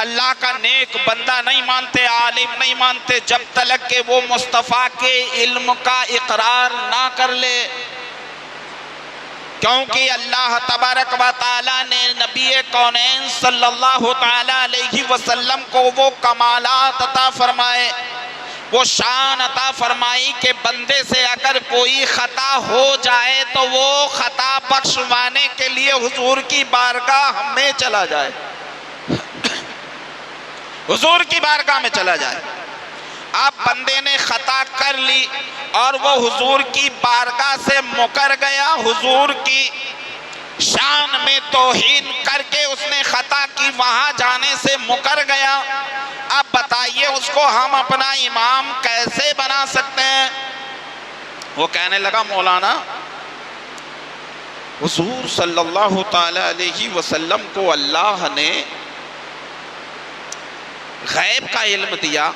اللہ کا نیک بندہ نہیں مانتے، عالم نہیں مانتے، جب تلک کہ وہ مصطفیٰ کے علم کا اقرار نہ کر لے، کیونکہ اللہ تبارک و تعالیٰ نے نبی کونین صلی اللہ تعالیٰ علیہ وسلم کو وہ کمالات عطا فرمائے، وہ شان عطا فرمائی کہ بندے سے اگر کوئی خطا ہو جائے تو وہ خطا بخشوانے کے لیے حضور کی بارگاہ میں چلا جائے، حضور کی بارگاہ میں چلا جائے۔ اب بندے نے خطا کر لی اور وہ حضور کی بارگاہ سے مکر گیا، حضور کی شان میں توہین کر کے اس نے خطا کی، وہاں جانے سے مکر گیا، اب بتائیے اس کو ہم اپنا امام کیسے بنا سکتے ہیں؟ وہ کہنے لگا مولانا حضور صلی اللہ تعالی علیہ وسلم کو اللہ نے غیب کا علم دیا،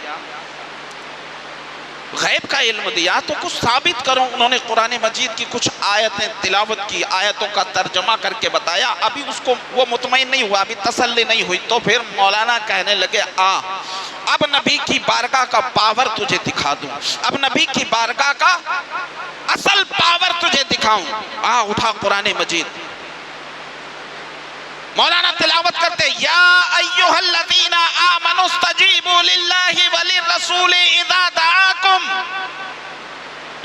غیب کا علم دیا تو کچھ ثابت کرو۔ انہوں نے قرآن مجید کی کچھ آیتیں تلاوت کی، آیتوں کا ترجمہ کر کے بتایا، ابھی اس کو وہ مطمئن نہیں ہوا، ابھی تسلی نہیں ہوئی، تو پھر مولانا کہنے لگے اب نبی کی بارگاہ کا پاور تجھے دکھا دوں، اب نبی کی بارگاہ کا اصل پاور تجھے دکھاؤں، اٹھا قرآن مجید، مولانا تلاوت کرتے یا ایھا الذین آمنوا استجیبوا للہ وللرسول اذا دعاکم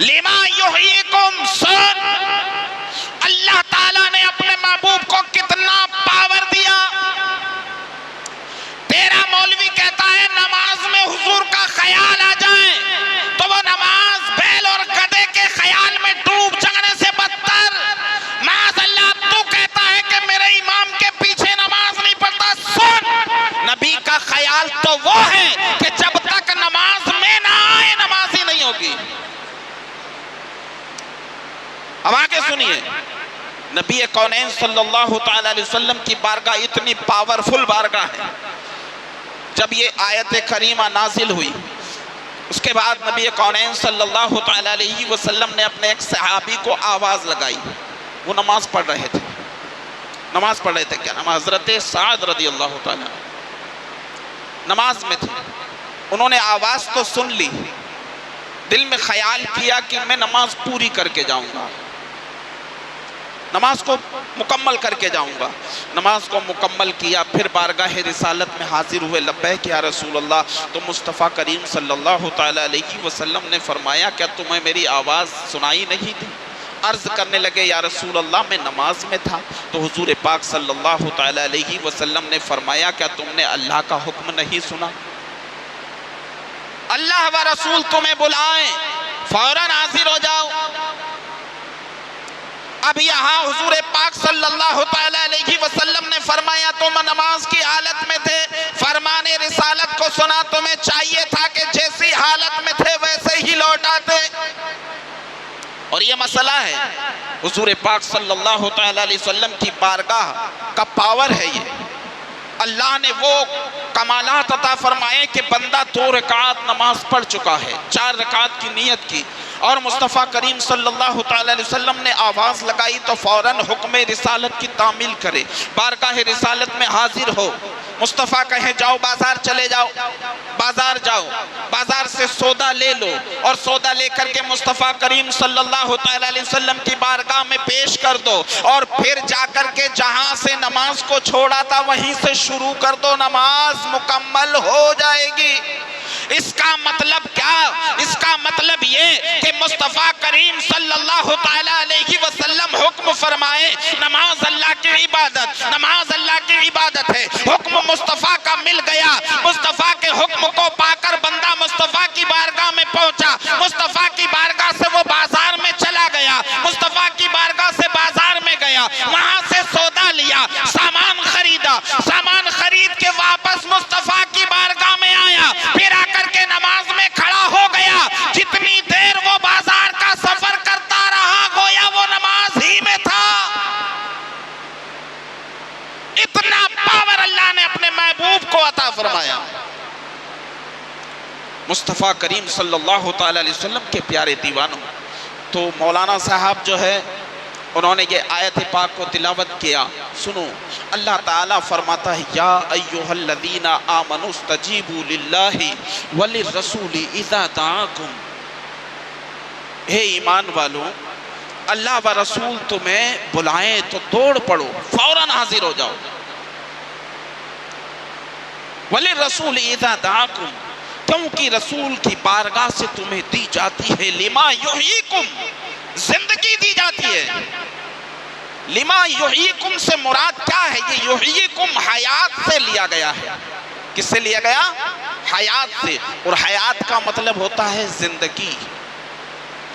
لما یحییکم. سن اللہ تعالیٰ نے اپنے محبوب کو کتنا پاور دیا. تیرا مولوی کہتا ہے نماز میں حضور کا خیال آ جائے تو وہ نماز بیل اور گدھے کے خیال میں ڈوب جانے سے بدتر. معاذ اللہ تو کہتا ہے کہ میرے امام کے پیچھے نماز نہیں پڑھتا. سن نبی کا خیال تو وہ ہے کہ جب تک نماز میں نہ آئے نماز ہی نہیں ہوگی. اب آگے سنیے, نبی کونین صلی اللہ تعالی علیہ وسلم کی بارگاہ اتنی پاورفل بارگاہ ہے. جب یہ آیت کریمہ نازل ہوئی اس کے بعد نبی کونین صلی اللہ تعالی علیہ وسلم نے اپنے ایک صحابی کو آواز لگائی. وہ نماز پڑھ رہے تھے. نماز پڑھ رہے تھے کیا نام؟ حضرت سعد رضی اللہ تعالی نماز میں تھے. انہوں نے آواز تو سن لی, دل میں خیال کیا کہ میں نماز پوری کر کے جاؤں گا, نماز کو مکمل کر کے جاؤں گا. نماز کو مکمل کیا, پھر بارگاہ رسالت میں حاضر ہوئے. لبیک یا رسول اللہ. تو مصطفیٰ کریم صلی اللہ تعالی علیہ وسلم نے فرمایا کیا تمہیں میری آواز سنائی نہیں تھی؟ عرض کرنے لگے یا رسول اللہ میں نماز میں تھا. تو حضور پاک صلی اللہ تعالی علیہ وسلم نے فرمایا کیا تم نے اللہ کا حکم نہیں سنا؟ اللہ و رسول تمہیں بلائیں فوراً حاضر ہو جاؤ. اب یہاں حضور پاک صلی اللہ تعالی علیہ وسلم نے فرمایا تم نماز کی حالت میں تھے, فرمان رسالت کو سنا, تمہیں چاہیے تھا کہ جیسی حالت میں تھے ویسے ہی لوٹ آتے. اور یہ مسئلہ ہے حضور پاک صلی اللہ تعالی علیہ وسلم کی بارگاہ کا پاور ہے. یہ اللہ نے وہ کمالات عطا فرمائے کہ بندہ 2 رکعات نماز پڑھ چکا ہے, 4 رکعات کی نیت کی, اور مصطفیٰ کریم صلی اللہ تعالی علیہ وسلم نے آواز لگائی تو فوراً حکم رسالت کی تعمیل کرے, بارگاہ رسالت میں حاضر ہو. مصطفیٰ کہیں جاؤ بازار چلے جاؤ, بازار جاؤ, بازار سے سودا لے لو, اور سودا لے کر کے مصطفیٰ کریم صلی اللہ تعالی علیہ وسلم کی بارگاہ میں پیش کر دو, اور پھر جا کر کے جہاں سے نماز کو چھوڑا تھا وہیں سے شروع کر دو, نماز مکمل ہو جائے گی. اس کا مطلب کیا؟ اس کا مطلب یہ کہ مصطفیٰ کریم صلی اللہ تعالی علیہ وسلم حکم فرمائے نماز اللہ کی عبادت, نماز اللہ کی عبادت ہے. حکم مصطفیٰ کا مل گیا, مصطفیٰ کے حکم کو پا کر بندہ مصطفیٰ کی بارگاہ میں پہنچا, مصطفیٰ کی بارگاہ سے وہ بازار میں چلا گیا, مصطفیٰ کی بارگاہ سے بازار میں گیا, وہاں سے سودا لیا, سامان خریدا, سامان خرید کے واپس مصطفیٰ کی بارگاہ میں آیا, پھر آ کر کے نماز میں کھڑا ہو گیا. جتنی دیر وہ بازار کا سفر کرتا رہا گویا وہ نماز ہی میں تھا. اتنا پاور اللہ نے اپنے محبوب کو عطا فرمایا. مصطفیٰ کریم صلی اللہ تعالی علیہ وسلم کے پیارے دیوانوں, تو مولانا صاحب جو ہے انہوں نے یہ آیت پاک کو تلاوت کیا. سنو, اللہ تعالیٰ فرماتا ہے یا ایھا الذین آمنوا استجیبوا للہ وللرسول اذا دعاکم. اے ایمان والو, اللہ و رسول تمہیں بلائیں تو دوڑ پڑو, فوراً حاضر ہو جاؤ. وللرسول اذا دعاکم, کیونکہ رسول کی بارگاہ سے تمہیں دی جاتی ہے لما یحییکم, زندگی دی جاتی ہے. لما یحییکم سے مراد کیا ہے؟ یہ یحییکم حیات سے لیا گیا ہے. کس سے لیا گیا؟ حیات سے. اور حیات کا مطلب ہوتا ہے زندگی.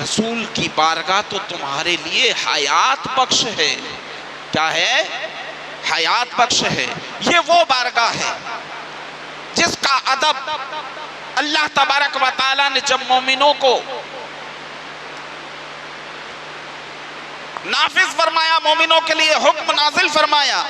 رسول کی بارگاہ تو تمہارے لیے حیات بخش ہے. کیا ہے؟ حیات بخش ہے. یہ وہ بارگاہ ہے جس کا ادب اللہ تبارک و تعالی نے جب مومنوں کو نافذ فرمایا, مومنوں کے لیے حکم نازل فرمایا,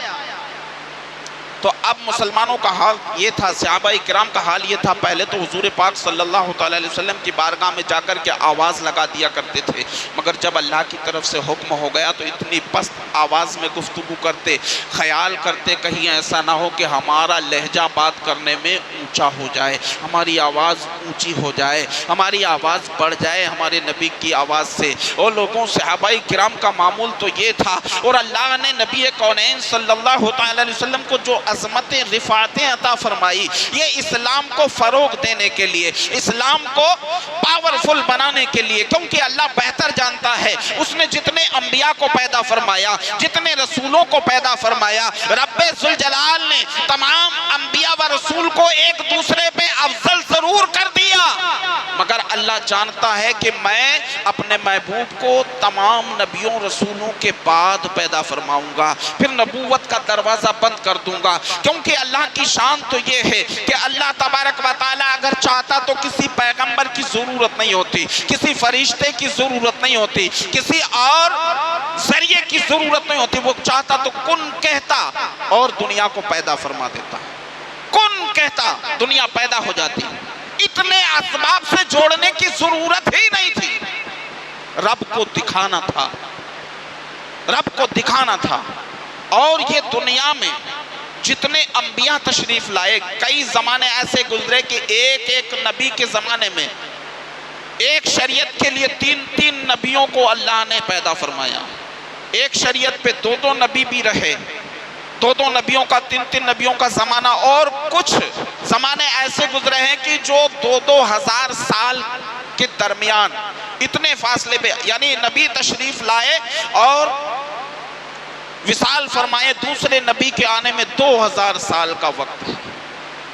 تو اب مسلمانوں کا حال یہ تھا، صحابہ کرام کا حال یہ تھا، پہلے تو حضور پاک صلی اللہ علیہ وسلم کی بارگاہ میں جا کر کے آواز لگا دیا کرتے تھے، مگر جب اللہ کی طرف سے حکم ہو گیا تو اتنی پست آواز میں گفتگو کرتے، خیال کرتے کہیں ایسا نہ ہو کہ ہمارا لہجہ بات کرنے میں اونچا ہو جائے، ہماری آواز اونچی ہو جائے، ہماری آواز بڑھ جائے ہمارے نبی کی آواز سے۔ اور لوگوں صحابہ کرام کا معمول تو یہ تھا، اور اللہ نے نبی کونین صلی اللہ علیہ وسلم کو جو عظمتیں رفعتیں عطا فرمائی، یہ اسلام کو فروغ دینے کے لیے، اسلام کو پاورفل بنانے کے لیے، کیونکہ اللہ بہتر جانتا ہے اس نے جتنے انبیاء کو پیدا فرمایا، جتنے رسولوں کو پیدا فرمایا، رب ذوالجلال نے تمام انبیاء و رسول کو ایک دوسرے پہ افضل ضرور کر دیا، مگر اللہ جانتا ہے کہ میں اپنے محبوب کو تمام نبیوں رسولوں کے بعد پیدا فرماؤں گا، پھر نبوت کا دروازہ بند کر دوں گا، کیونکہ اللہ کی شان تو یہ ہے کہ اللہ تبارک و تعالی اگر چاہتا تو کسی پیغمبر کی ضرورت نہیں ہوتی، کسی فرشتے کی ضرورت نہیں ہوتی، کسی اور ذریعے کی ضرورت نہیں ہوتی، وہ چاہتا تو کن کہتا اور دنیا کو پیدا فرما دیتا، کن کہتا دنیا پیدا ہو جاتی، اتنے اسباب سے جوڑنے کی ضرورت ہی نہیں تھی، رب کو دکھانا تھا، رب کو دکھانا تھا۔ اور یہ دنیا میں جتنے انبیاء تشریف لائے، کئی زمانے ایسے گزرے کہ ایک ایک نبی کے زمانے میں ایک شریعت کے لیے تین تین نبیوں کو اللہ نے پیدا فرمایا، ایک شریعت پہ دو دو نبی بھی رہے، دو دو نبیوں کا تین تین نبیوں کا زمانہ، اور کچھ زمانے ایسے گزرے ہیں کہ جو دو دو ہزار سال کے درمیان اتنے فاصلے پہ، یعنی نبی تشریف لائے اور وصال فرمائے، دوسرے نبی کے آنے میں 2000 سال کا وقت ہے،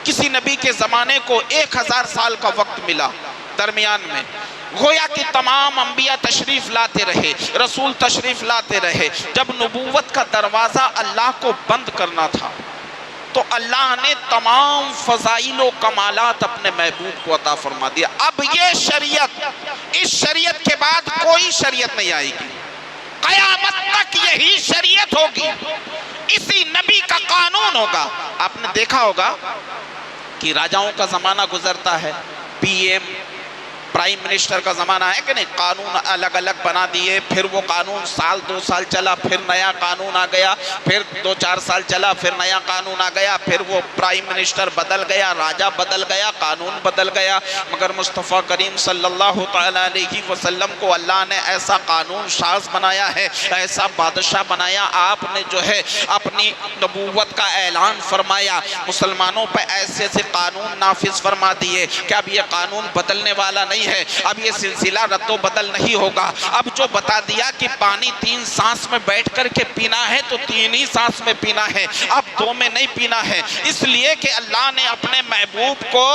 کسی نبی کے زمانے کو 1000 سال کا وقت ملا درمیان میں، گویا کہ تمام انبیاء تشریف لاتے رہے، رسول تشریف لاتے رہے، جب نبوت کا دروازہ اللہ کو بند کرنا تھا تو اللہ نے تمام فضائل و کمالات اپنے محبوب کو عطا فرما دیا۔ اب یہ شریعت، اس شریعت کے بعد کوئی شریعت نہیں آئے گی، قیامت تک یہی شریعت ہوگی، اسی نبی کا قانون ہوگا۔ آپ نے دیکھا ہوگا کہ راجاؤں کا زمانہ گزرتا ہے، پی ایم پرائم منسٹر کا زمانہ ہے کہ نہیں، قانون الگ الگ بنا دیے، پھر وہ قانون سال دو سال چلا، پھر نیا قانون آ گیا، پھر 2-4 سال چلا، پھر نیا قانون آ گیا، پھر وہ پرائم منسٹر بدل گیا، راجہ بدل گیا، قانون بدل گیا، مگر مصطفیٰ کریم صلی اللہ تعالیٰ علیہ وسلم کو اللہ نے ایسا قانون ساز بنایا ہے، ایسا بادشاہ بنایا، آپ نے جو ہے اپنی نبوت کا اعلان فرمایا، مسلمانوں پہ ایسے ایسے قانون نافذ فرما دیے کہ اب یہ قانون بدلنے والا نہیں ہے، اب یہ سلسلہ رد و بدل نہیں ہوگا، اب جو بتا دیا کہ پانی 3 سانس میں بیٹھ کر کے پینا ہے تو 3 ہی سانس میں پینا ہے، اب 2 میں نہیں پینا ہے، اس لیے کہ اللہ نے اپنے محبوب کو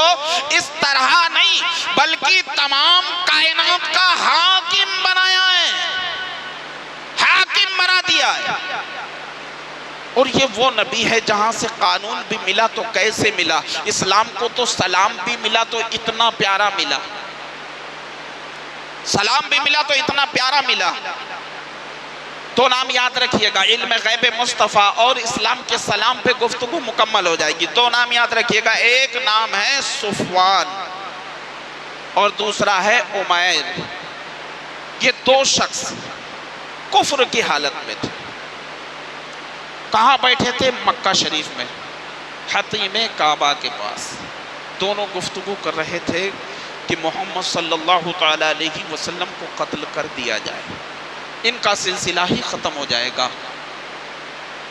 اس طرح نہیں بلکہ تمام کائنات کا حاکم بنایا ہے، حاکم بنا دیا ہے۔ اور یہ وہ نبی ہے جہاں سے قانون بھی ملا تو کیسے ملا، اسلام کو تو سلام بھی ملا تو اتنا پیارا ملا، سلام بھی ملا تو اتنا پیارا ملا۔ تو نام یاد رکھیے گا، علم غیب مصطفیٰ اور اسلام کے سلام پہ گفتگو مکمل ہو جائے گی۔ 2 نام یاد رکھیے گا، ایک نام ہے صفوان اور دوسرا ہے عمیر، یہ 2 شخص کفر کی حالت میں تھے، کہاں بیٹھے تھے؟ مکہ شریف میں، حتیم کعبہ کے پاس، دونوں گفتگو کر رہے تھے کہ محمد صلی اللہ تعالیٰ علیہ وسلم کو قتل کر دیا جائے، ان کا سلسلہ ہی ختم ہو جائے گا،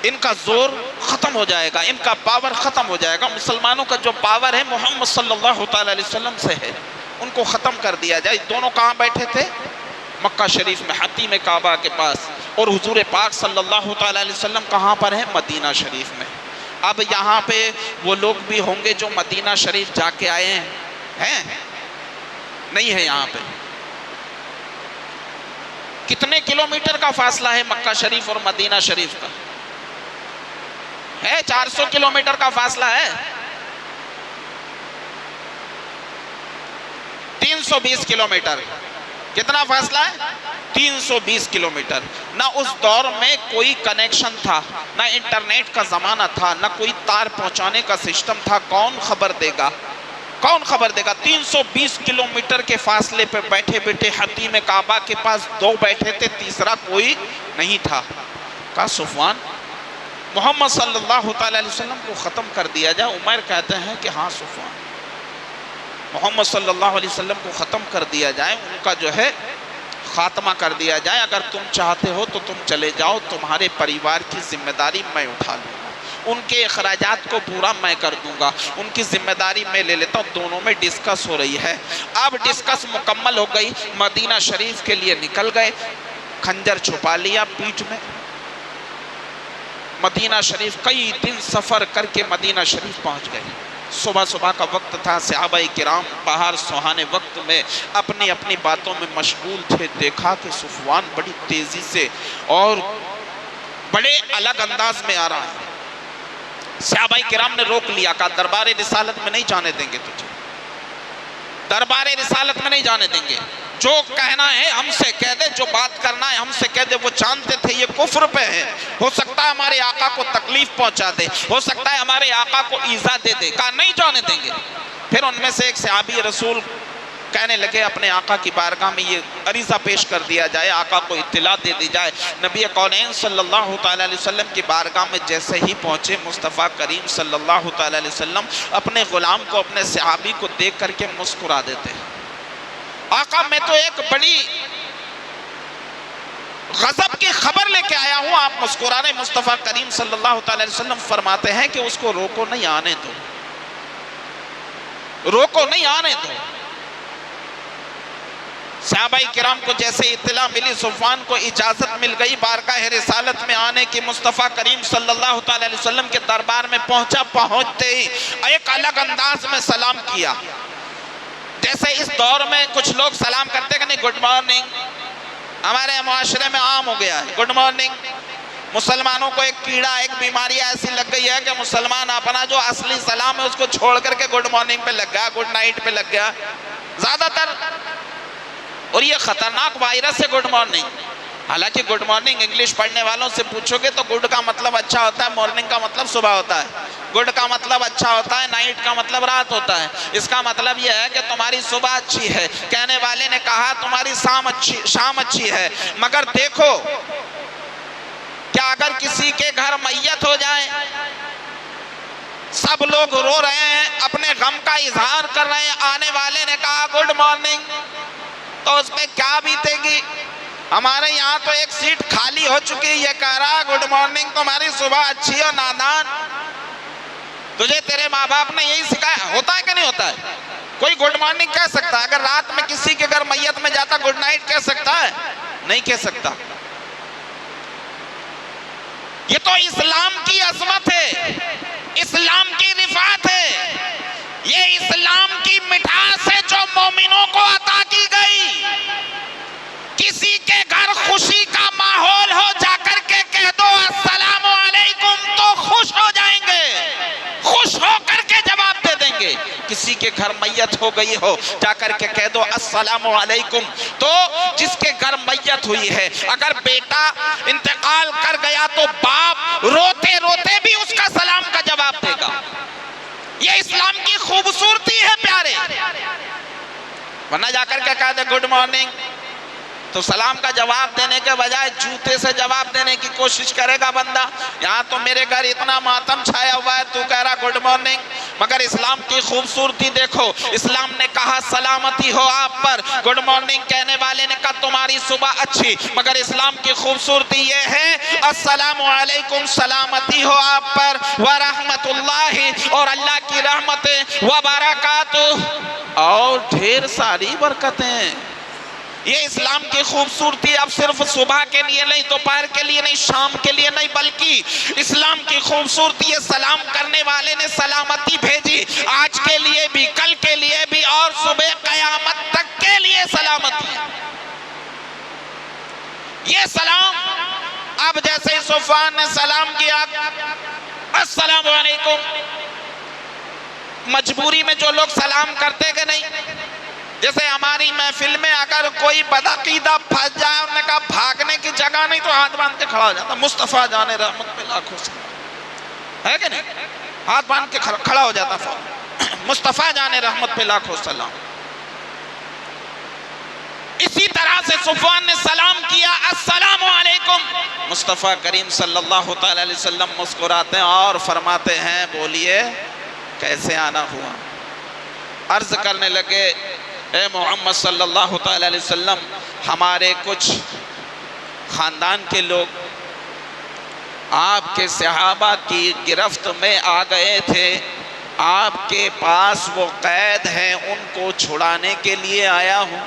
ان کا زور ختم ہو جائے گا، ان کا پاور ختم ہو جائے گا، مسلمانوں کا جو پاور ہے محمد صلی اللہ تعالیٰ علیہ وسلم سے ہے، ان کو ختم کر دیا جائے۔ دونوں کہاں بیٹھے تھے؟ مکہ شریف میں، حتیم کعبہ کے پاس، اور حضور پاک صلی اللہ تعالیٰ علیہ وسلم کہاں پر ہیں؟ مدینہ شریف میں۔ اب یہاں پہ وہ لوگ بھی ہوں گے جو مدینہ شریف جا کے آئے ہیں؟ نہیں ہے یہاں پہ۔ کتنے کلومیٹر کا فاصلہ ہے مکہ شریف اور مدینہ شریف کا؟ ہے 400 کلومیٹر کا فاصلہ ہے، 320 کلومیٹر، کتنا فاصلہ ہے؟ 320 کلومیٹر۔ نہ اس دور میں کوئی کنیکشن تھا، نہ انٹرنیٹ کا زمانہ تھا، نہ کوئی تار پہنچانے کا سسٹم تھا۔ کون خبر دے گا؟ کون خبر دے گا؟ 320 کلومیٹر کے فاصلے پہ بیٹھے بیٹھے حتیم کعبہ کے پاس 2 بیٹھے تھے، تیسرا کوئی نہیں تھا۔ کہا صفوان محمد صلی اللہ تعالی علیہ وسلم کو ختم کر دیا جائے۔ عمر کہتے ہیں کہ ہاں صفوان، محمد صلی اللہ علیہ وسلم کو ختم کر دیا جائے، ان کا جو ہے خاتمہ کر دیا جائے۔ اگر تم چاہتے ہو تو تم چلے جاؤ، تمہارے پریوار کی ذمہ داری میں اٹھا لوں گا، ان کے اخراجات کو پورا میں کر دوں گا، ان کی ذمہ داری میں لے لیتا ہوں۔ دونوں میں ڈسکس ہو رہی ہے۔ اب ڈسکس مکمل ہو گئی، مدینہ شریف کے لیے نکل گئے، خنجر چھپا لیا پیٹھ میں۔ مدینہ شریف کئی دن سفر کر کے مدینہ شریف پہنچ گئے۔ صبح صبح کا وقت تھا، صحابہ کرام باہر سہانے وقت میں اپنی اپنی باتوں میں مشغول تھے۔ دیکھا کہ صفوان بڑی تیزی سے اور بڑے الگ انداز میں آ رہا ہے۔ صحابہ کرام نے روک لیا، کہا دربار رسالت میں نہیں جانے دیں گے تجھے، دربار رسالت میں نہیں جانے دیں گے۔ جو کہنا ہے ہم سے کہہ دے، جو بات کرنا ہے ہم سے کہہ دے۔ وہ جانتے تھے یہ کفر پہ ہے، ہو سکتا ہے ہمارے آقا کو تکلیف پہنچا دے، ہو سکتا ہے ہمارے آقا کو ایذا دے دے۔ کہا نہیں جانے دیں گے۔ پھر ان میں سے ایک صحابی رسول کہنے لگے اپنے آقا کی بارگاہ میں یہ عریضہ پیش کر دیا جائے، آقا کو اطلاع دے دی جائے۔ نبی کونین صلی اللہ تعالی علیہ وسلم کی بارگاہ میں جیسے ہی پہنچے، مصطفیٰ کریم صلی اللہ تعالی علیہ وسلم اپنے غلام کو، اپنے صحابی کو دیکھ کر کے مسکرا دیتے ہیں۔ آقا میں تو ایک بڑی غضب کی خبر لے کے آیا ہوں، آپ مسکرا رہے۔ مصطفیٰ کریم صلی اللہ تعالی علیہ وسلم فرماتے ہیں کہ اس کو روکو نہیں، آنے دو، روکو نہیں، آنے دو۔ صحابہ کرام کو جیسے اطلاع ملی، صفوان کو اجازت مل گئی بارگاہ رسالت میں آنے کی۔ مصطفیٰ کریم صلی اللہ تعالی علیہ وسلم کے دربار میں پہنچا، پہنچتے ہی ایک الگ انداز میں سلام کیا۔ جیسے اس دور میں کچھ لوگ سلام کرتے کہ نہیں، گڈ مارننگ، ہمارے معاشرے میں عام ہو گیا ہے گڈ مارننگ۔ مسلمانوں کو ایک کیڑا، ایک بیماری ایسی لگ گئی ہے کہ مسلمان اپنا جو اصلی سلام ہے اس کو چھوڑ کر کے گڈ مارننگ پہ لگ گیا، گڈ نائٹ پہ لگ گیا زیادہ تر۔ اور یہ خطرناک وائرس ہے گڈ مارننگ۔ حالانکہ گڈ مارننگ انگلش پڑھنے والوں سے پوچھو گے تو گڈ کا مطلب اچھا ہوتا ہے، مارننگ کا مطلب صبح ہوتا ہے، گڈ کا مطلب اچھا ہوتا ہے، نائٹ کا مطلب رات ہوتا ہے۔ اس کا مطلب یہ ہے کہ تمہاری صبح اچھی ہے۔ کہنے والے نے کہا تمہاری شام اچھی ہے، مگر دیکھو کیا اگر کسی کے گھر میت ہو جائے، سب لوگ رو رہے ہیں، اپنے غم کا اظہار کر رہے ہیں، آنے والے نے کہا گڈ مارننگ، تو اس پہ کیا بیتے گی؟ ہمارے یہاں تو ایک سیٹ خالی ہو چکی، یہ کہہ رہا گڈ مارننگ، تمہاری صبح اچھی ہو نادان۔ تجھے تیرے ماں باپ نے یہی سکھایا؟ ہوتا ہے کہ نہیں ہوتا ہے؟ کوئی گڈ مارننگ کہہ سکتا ہے؟ اگر رات میں کسی کے گھر میت میں جاتا گڈ نائٹ کہہ سکتا ہے؟ نہیں کہہ سکتا۔ یہ تو اسلام کی عظمت ہے، اسلام کی رفعت ہے، یہ اسلام کی مٹھاس ہے جو مومنوں کو عطا کی گئی۔ کسی کے گھر خوشی کا ماحول ہو، جا کر کے کہہ دو السلام علیکم تو خوش ہو جائیں گے، خوش ہو کر کے جواب دے دیں گے۔ کسی کے گھر میت ہو گئی ہو، جا کر کے کہہ دو السلام علیکم، تو جس کے گھر میت ہوئی ہے، اگر بیٹا انتقال کر گیا تو باپ روتے روتے بھی اس کا سلام کا جواب دے گا۔ یہ اسلام کی خوبصورتی ہے پیارے۔ ورنہ جا کر کے کہہ دے گڈ مارننگ تو سلام کا جواب دینے کے بجائے جوتے سے جواب دینے کی کوشش کرے گا بندہ۔ یہاں تو میرے گھر اتنا ماتم چھایا ہوا ہے، تو کہہ رہا گڈ مارننگ۔ مگر اسلام کی خوبصورتی دیکھو، اسلام نے کہا سلامتی ہو آپ پر، گڈ مارننگ کہنے والے نے کہا تمہاری صبح اچھی۔ مگر اسلام کی خوبصورتی یہ ہے السلام علیکم، سلامتی ہو آپ پر، ورحمت اللہ، اور اللہ کی رحمتیں، وبرکاتہ، اور ڈھیر ساری برکتیں۔ یہ اسلام کی خوبصورتی اب صرف صبح کے لیے نہیں، دوپہر کے لیے نہیں، شام کے لیے نہیں، بلکہ اسلام کی خوبصورتی ہے سلام کرنے والے نے سلامتی بھیجی، آج کے لیے بھی، کل کے لیے بھی، اور صبح قیامت تک کے لیے سلامتی۔ یہ سلام اب جیسے صفوان نے سلام کیا السلام علیکم، مجبوری میں جو لوگ سلام کرتے کہ نہیں، جیسے ہماری محفل میں اگر کوئی بدعقیدہ پھنس جائے، انہوں نے کہا بھاگنے کی جگہ نہیں تو ہاتھ باندھ کے کھڑا ہو جاتا، مصطفیٰ جان رحمت پہ لاکھوں سلام، ہے کہ نہیں؟ ہاتھ باندھ کے کھڑا ہو جاتا فوراً، مصطفیٰ جان رحمت پہ لاکھوں سلام۔ اسی طرح سے صفوان نے سلام کیا، السلام علیکم، مصطفیٰ کریم صلی اللہ علیہ وسلم مسکراتے ہیں اور فرماتے ہیں بولیے کیسے آنا ہوا؟ عرض کرنے لگے اے محمد صلی اللہ علیہ وسلم، ہمارے کچھ خاندان کے لوگ آپ کے صحابہ کی گرفت میں آ گئے تھے، آپ کے پاس وہ قید ہیں، ان کو چھڑانے کے لیے آیا ہوں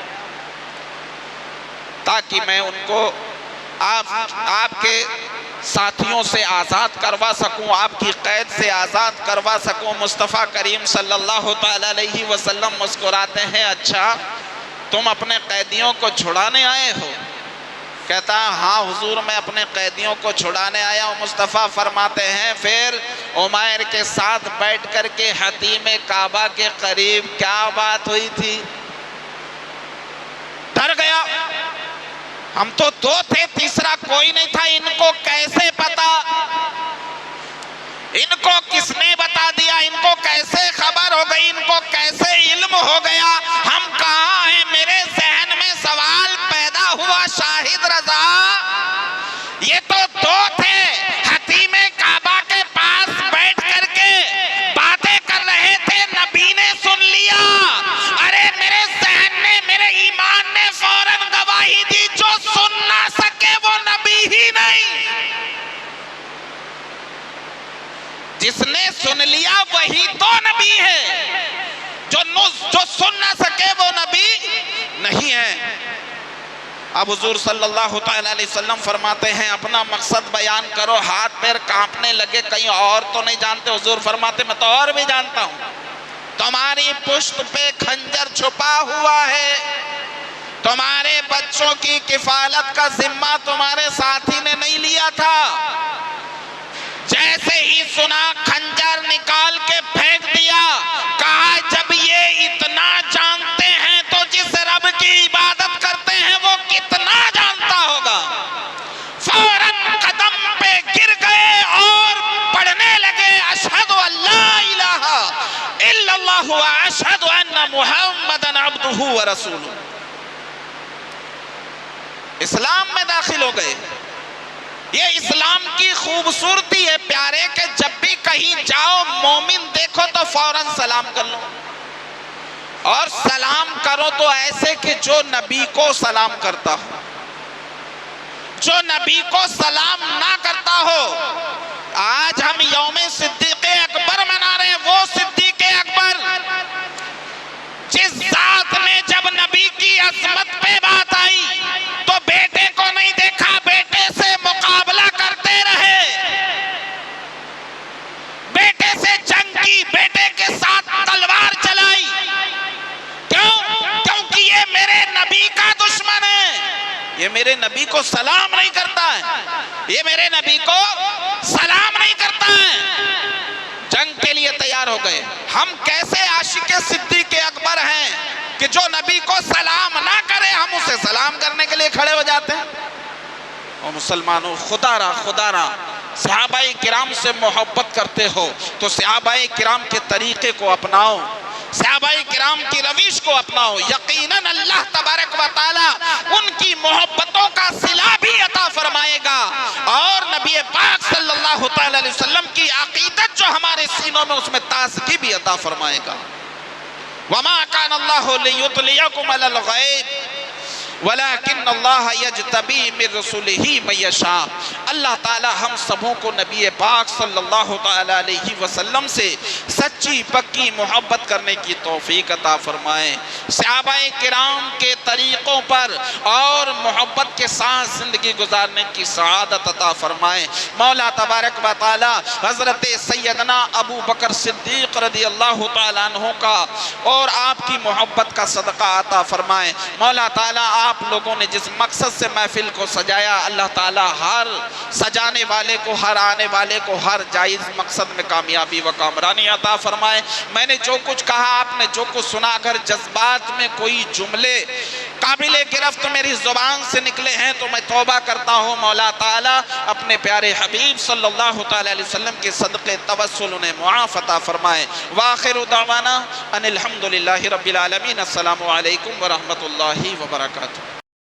تاکہ میں ان کو آپ کے ساتھیوں سے آزاد کروا سکوں، آپ کی قید سے آزاد کروا سکوں۔ مصطفیٰ کریم صلی اللہ علیہ وسلم مسکراتے ہیں، اچھا تم اپنے قیدیوں کو چھڑانے آئے ہو؟ کہتا ہے ہاں حضور میں اپنے قیدیوں کو چھڑانے آیا ہوں۔ مصطفیٰ فرماتے ہیں پھر عمیر کے ساتھ بیٹھ کر کے حتیم کعبہ کے قریب کیا بات ہوئی تھی؟ ڈر گیا، ہم تو دو تھے تیسرا کوئی نہیں تھا، ان کو کیسے پتا؟ ان کو کس نے بتا دیا؟ ان کو کیسے خبر ہو گئی؟ ان کو کیسے علم ہو گیا؟ ہم کہاں ہیں؟ میرے ذہن میں سوال پیدا ہوا، شاہد رضا یہ تو دو تھے، حتیم کعبہ کے پاس بیٹھ کر کے باتیں کر رہے تھے، نبی نے سن لیا۔ ارے میرے ذہن نے، میرے ایمان نے فوراً گواہی دی، جو سن نہ سکے وہ نبی ہی نہیں، جس نے سن لیا وہی تو نبی ہے، جو سن نہ سکے وہ نبی نہیں ہے۔ اب حضور صلی اللہ علیہ وسلم فرماتے ہیں اپنا مقصد بیان کرو، ہاتھ پیر کانپنے لگے، کہیں اور تو نہیں جانتے؟ حضور فرماتے میں تو اور بھی جانتا ہوں، تمہاری پشت پہ خنجر چھپا ہوا ہے، تمہارے بچوں کی کفالت کا ذمہ تمہارے ساتھی نے نہیں لیا تھا؟ جیسے ہی سنا خنجر نکال کے پھینک دیا، کہا جب یہ اتنا جانتے ہیں تو جس رب کی عبادت کرتے ہیں وہ کتنا جانتا ہوگا۔ فوراً قدم پہ گر گئے اور پڑھنے لگے اشہد ان لا الہ الا اللہ واشہد ان محمدًا عبدہ ورسولہ، اسلام میں داخل ہو گئے۔ یہ اسلام کی خوبصورتی ہے پیارے کہ جب بھی کہیں جاؤ مومن دیکھو تو فوراً سلام کر لو، اور سلام کرو تو ایسے کہ جو نبی کو سلام کرتا ہو، جو نبی کو سلام نہ کرتا ہو۔ آج ہم یوم صدیق اکبر منا رہے ہیں، وہ صدیق اکبر جس ذات نے جب نبی کی عظمت پہ بات آئی تو بیٹے کو نہیں دیکھا، بیٹے سے مقابلہ کرتے رہے، بیٹے سے جنگ کی، بیٹے کے ساتھ تلوار چلائی، کیونکہ یہ میرے نبی کا دشمن ہے، یہ میرے نبی کو سلام نہیں کرتا ہے، یہ میرے نبی کو سلام نہیں کرتا ہے۔ جنگ کے لیے تیار ہو گئے۔ ہم کیسے عاشق صدیق اکبر ہیں کہ جو نبی کو سلام نہ کرے ہم اسے سلام کرنے کے لیے کھڑے ہو جاتے ہیں۔ اور مسلمانوں خدا را صحابہ کرام سے محبت کرتے ہو تو صحابہ کرام کے طریقے کو اپناؤ، صحابہ کرام کی روش کو اپناؤ، یقیناً اللہ تبارک و تعالی ان کی محبتوں کا صلہ بھی عطا فرمائے گا، اور نبی پاک صلی اللہ علیہ وسلم کی عقیدت جو ہمارے سینوں میں اس میں تازگی بھی عطا فرمائے گا۔ وَمَا كَانَ اللَّهُ لِيُطْلِعَكُمْ عَلَى الْغَيْبِ وَلَكِنَّ اللَّهَ يَجْتَبِي مِن رُّسُلِهِ مَن يَشَاءُ۔ اللہ تعالی ہم سبوں کو نبی پاک صلی اللہ علیہ وسلم سے سچی پکی محبت کرنے کی توفیق عطا فرمائے، صحابہ کرام کے طریقوں پر اور محبت کے ساتھ زندگی گزارنے کی سعادت عطا فرمائیں۔ مولا تبارک و تعالی حضرت سیدنا ابو بکر صدیق رضی اللہ تعالیٰ عنہ کا اور آپ کی محبت کا صدقہ عطا فرمائیں۔ مولا تعالیٰ آپ لوگوں نے جس مقصد سے محفل کو سجایا، اللہ تعالیٰ ہر سجانے والے کو، ہر آنے والے کو ہر جائز مقصد میں کامیابی و کامرانی عطا فرمائیں۔ میں نے جو کچھ کہا، آپ نے جو کچھ سنا، اگر جذبات میں کوئی جملے قابل گرفت میری زبان سے نکلے ہیں تو میں توبہ کرتا ہوں۔ مولا تعالیٰ اپنے پیارے حبیب صلی اللہ تعالیٰ علیہ وسلم کے صدقے توسل انہیں معاف عطا فرمائیں۔ وآخر دعوانا ان الحمدللہ رب العالمین۔ السلام علیکم ورحمۃ اللہ وبرکاتہ۔